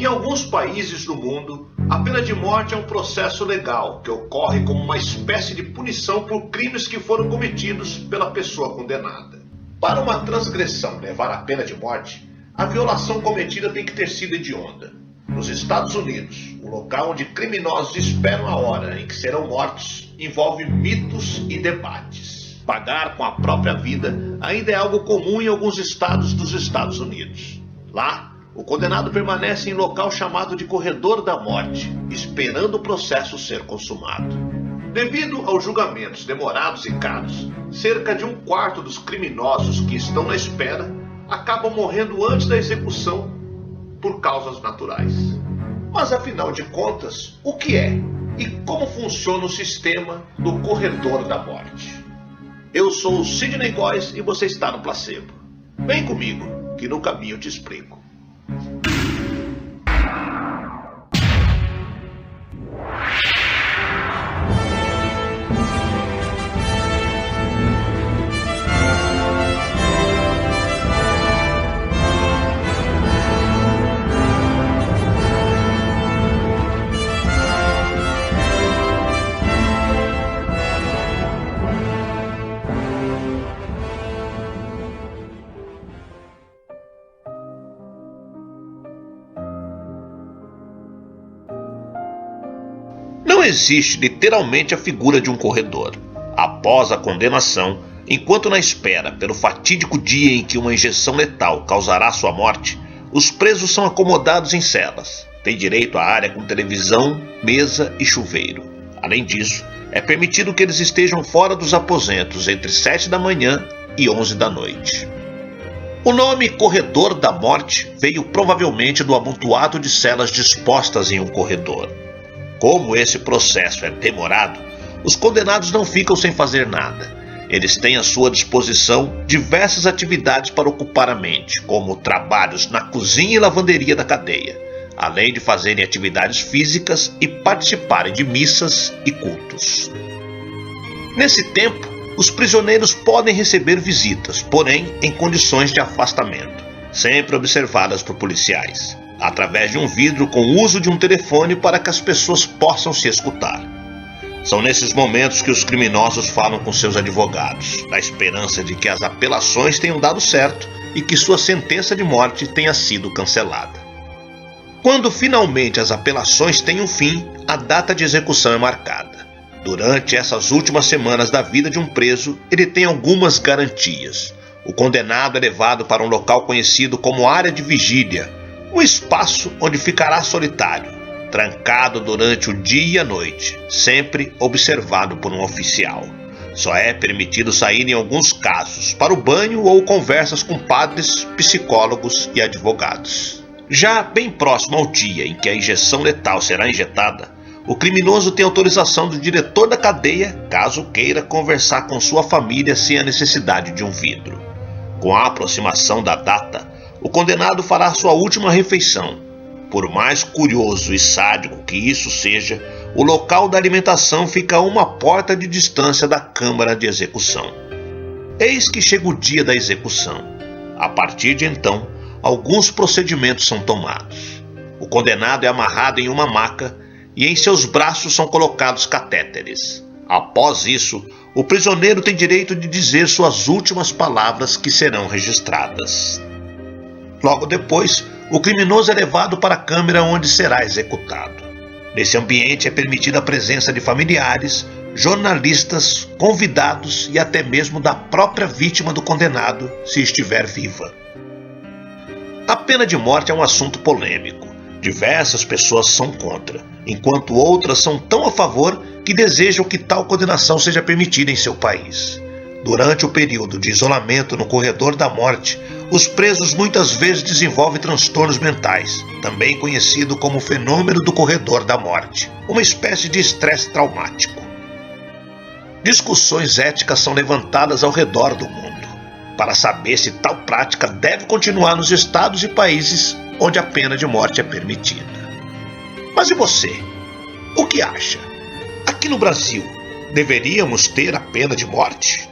Em alguns países do mundo, a pena de morte é um processo legal que ocorre como uma espécie de punição por crimes que foram cometidos pela pessoa condenada. Para uma transgressão levar à pena de morte, a violação cometida tem que ter sido hedionda. Nos Estados Unidos, o local onde criminosos esperam a hora em que serão mortos envolve mitos e debates. Pagar com a própria vida ainda é algo comum em alguns estados dos Estados Unidos. Lá, o condenado permanece em local chamado de corredor da morte, esperando o processo ser consumado. Devido aos julgamentos demorados e caros, cerca de um quarto dos criminosos que estão na espera acabam morrendo antes da execução por causas naturais. Mas afinal de contas, o que é e como funciona o sistema do corredor da morte? Eu sou o Sidney Góes e você está no Placebo. Vem comigo, que no caminho eu te explico. Não existe literalmente a figura de um corredor. Após a condenação, enquanto na espera pelo fatídico dia em que uma injeção letal causará sua morte, os presos são acomodados em celas. Têm direito à área com televisão, mesa e chuveiro. Além disso, é permitido que eles estejam fora dos aposentos entre 7 da manhã e 11 da noite. O nome Corredor da Morte veio provavelmente do amontoado de celas dispostas em um corredor. Como esse processo é demorado, os condenados não ficam sem fazer nada. Eles têm à sua disposição diversas atividades para ocupar a mente, como trabalhos na cozinha e lavanderia da cadeia, além de fazerem atividades físicas e participarem de missas e cultos. Nesse tempo, os prisioneiros podem receber visitas, porém em condições de afastamento, sempre observadas por policiais, através de um vidro com o uso de um telefone para que as pessoas possam se escutar. São nesses momentos que os criminosos falam com seus advogados, na esperança de que as apelações tenham dado certo e que sua sentença de morte tenha sido cancelada. Quando finalmente as apelações têm um fim, a data de execução é marcada. Durante essas últimas semanas da vida de um preso, ele tem algumas garantias. O condenado é levado para um local conhecido como área de vigília, um espaço onde ficará solitário, trancado durante o dia e a noite, sempre observado por um oficial. Só é permitido sair em alguns casos, para o banho ou conversas com padres, psicólogos e advogados. Já bem próximo ao dia em que a injeção letal será injetada, o criminoso tem autorização do diretor da cadeia, caso queira conversar com sua família sem a necessidade de um vidro. Com a aproximação da data, o condenado fará sua última refeição. Por mais curioso e sádico que isso seja, o local da alimentação fica a uma porta de distância da câmara de execução. Eis que chega o dia da execução. A partir de então, alguns procedimentos são tomados. O condenado é amarrado em uma maca e em seus braços são colocados catéteres. Após isso, o prisioneiro tem direito de dizer suas últimas palavras que serão registradas. Logo depois, o criminoso é levado para a câmara onde será executado. Nesse ambiente é permitida a presença de familiares, jornalistas, convidados e até mesmo da própria vítima do condenado, se estiver viva. A pena de morte é um assunto polêmico. Diversas pessoas são contra, enquanto outras são tão a favor que desejam que tal condenação seja permitida em seu país. Durante o período de isolamento no corredor da morte, os presos muitas vezes desenvolvem transtornos mentais, também conhecido como fenômeno do corredor da morte, uma espécie de estresse traumático. Discussões éticas são levantadas ao redor do mundo, para saber se tal prática deve continuar nos estados e países onde a pena de morte é permitida. Mas e você? O que acha? Aqui no Brasil, deveríamos ter a pena de morte?